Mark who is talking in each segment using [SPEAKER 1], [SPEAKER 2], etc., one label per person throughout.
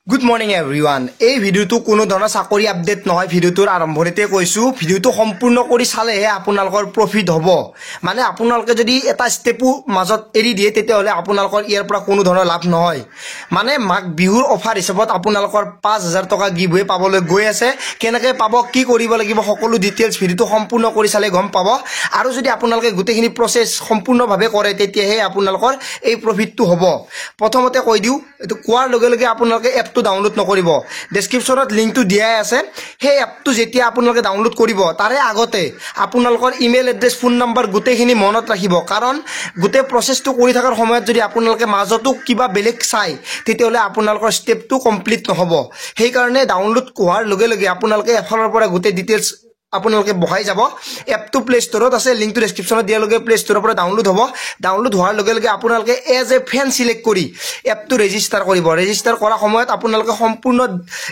[SPEAKER 1] Good morning everyone. এই ভিডিওটো কোনো ধৰণৰ চাকৰি আপডেট নহয়, ভিডিওটোৰ আৰম্ভণিতে কৈছো ভিডিওটো সম্পূৰ্ণ কৰি চালেহে আপোনালোকৰ প্ৰফিট হ'ব। মানে আপোনালোকে যদি এটা ষ্টেপো মাজত এৰি দিয়ে তেতিয়াহলে আপোনালোকৰ ইয়াৰ পৰা কোনো ধৰণৰ লাভ নহয়। মানে মাঘ বিহুৰ অফাৰ হিচাপত আপোনালোকৰ 5000 টকা গিভৱে পাবলৈ গৈ আছে। কেনেকৈ পাব, কি কৰিব লাগিব, সকলো ডিটেইলছ ভিডিওটো সম্পূৰ্ণ কৰি চালে গম পাব। আৰু যদি আপোনালোকে গোটেইখিনি প্ৰসেছ সম্পূৰ্ণভাৱে কৰে তেতিয়াহে আপোনালোকৰ এই প্ৰফিটটো হ'ব। প্ৰথমতে কৈ দিও, এটো কোৱাৰ লগে লগে আপোনালোকে এপটো ডাউনলোড নকৰিব। ডেসক্ৰিপচনত লিংকটো দিয়াই আছে। সেই এপটো যেতিয়া আপোনালোকে ডাউনলোড কৰিব তাৰে আগতে আপোনালোকৰ ইমেইল এড্ৰেছ, ফোন নম্বৰ গোটেইখিনি মনত ৰাখিব। কাৰণ গোটেই প্ৰসেছটো কৰি থকাৰ সময়ত যদি আপোনালোকে মাজতো কিবা বেলেগ চাই তেতিয়াহলে আপোনালোকৰ ষ্টেপটো কমপ্লিট নহব। সেই কাৰণে ডাউনলোড হোৱাৰ লগে লগে আপোনালোকে এফালৰ পৰা গোটেই ডিটেইলছ আপোনালোকে বহাই যাব। এপটো প্লে ষ্টৰত আছে, লিংকটো ডেসক্ৰিপচনত দিয়া লগে প্লে ষ্টৰৰ পৰা ডাউনলোড হ'ব। ডাউনলোড হোৱাৰ লগে লগে আপোনালোকে এজ এ ফ্যান সিলেক্ট কৰি এপটো ৰেজিষ্টাৰ কৰিব। ৰেজিষ্টাৰ কৰা সময়ত আপোনালোকে সম্পূৰ্ণ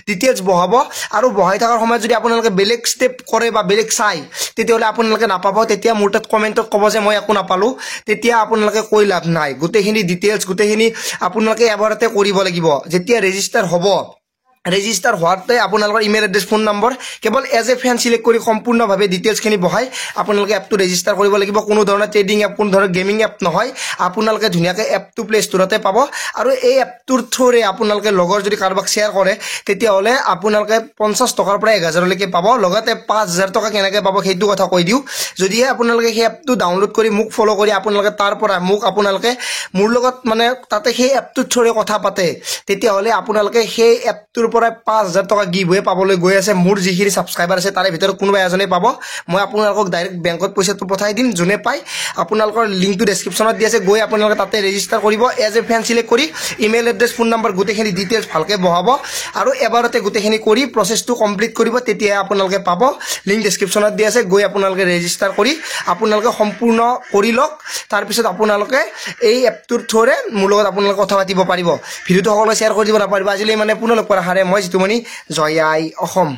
[SPEAKER 1] ডিটেইলছ বহাব। আৰু বহাই থকাৰ সময়ত যদি আপোনালোকে বেলেগ ষ্টেপ কৰে বা বেলেগ চাই তেতিয়াহলে আপোনালোকে নাপাব। তেতিয়া মোৰ তাত কমেন্টত ক'ব যে মই একো নাপালো, তেতিয়া আপোনালোকে কৈ লাভ নাই। গোটেইখিনি ডিটেইলছ গোটেইখিনি আপোনালোকে এবাৰতে কৰিব লাগিব। যেতিয়া ৰেজিষ্টাৰ হ'ব, ৰেজিষ্টাৰ হোৱাতে আপোনালোকৰ ইমেইল এড্ৰেছ, ফোন নম্বৰ কেৱল এজ এ ফ্যান সিলেক্ট কৰি সম্পূৰ্ণভাৱে ডিটেইলছখিনি বহাই আপোনালোকে এপটো ৰেজিষ্টাৰ কৰিব লাগিব। কোনো ধৰণৰ ট্ৰেডিং এপ, কোনো ধৰণৰ গেমিং এপ নহয়। আপোনালোকে ধুনীয়াকৈ এপটো প্লে ষ্টৰতে পাব। আৰু এই এপটোৰ থ্ৰুৰে আপোনালোকে লগৰ যদি কাৰোবাক শ্বেয়াৰ কৰে তেতিয়াহলে আপোনালোকে 50 টকাৰ পৰা 1000 লৈকে পাব। লগতে 5000 টকা কেনেকৈ পাব সেইটো কথা কৈ দিও। যদিহে আপোনালোকে সেই এপটো ডাউনলোড কৰি মোক ফলো কৰি আপোনালোকে তাৰ পৰা আপোনালোকে মোৰ লগত মানে তাতে সেই এপটোৰ থ্ৰুৰে কথা পাতে তেতিয়াহলে আপোনালোকে সেই এপটোৰ পৰা 5000 টকা গিভৱে পাবলৈ গৈ আছে। মোৰ যিখিনি সাবস্ক্ৰাইবাৰ আছে তাৰে ভিতৰত কোনোবা এজনে পাব। মই আপোনালোকক ডাইৰেক্ট বেংকত পইচাটো পঠাই দিম। যোনে পাই আপোনালোকৰ লিংকটো ডেসক্ৰিপচনত দি আছে, গৈ আপোনালোকে তাতে ৰেজিষ্টাৰ কৰিব। এজ এ ফ্যান সিলেক্ট কৰি ইমেইল এড্ৰেছ, ফোন নম্বৰ গোটেইখিনি ডিটেইলছ ভালকৈ বহাব আৰু এবাৰতে গোটেইখিনি কৰি প্ৰসেছটো কমপ্লিট কৰিব। তেতিয়া আপোনালোকে পাব। লিংক ডেসক্ৰিপচনত দি আছে, গৈ আপোনালোকে ৰেজিষ্টাৰ কৰি আপোনালোকে সম্পূৰ্ণ কৰি লওক। তাৰ পিছত আপোনালোকে এই এপটোৰ থ্ৰুৰে মোৰ লগত আপোনালোকে কথা পাতিব পাৰিব। ভিডিওটো সকলোৱে শ্বেয়াৰ কৰি দিব নাপাৰিব। আজিলৈ মানে পুনৰ লগ পোৱাৰ আশাৰে মই জিতুমণি, জয় আই অসম।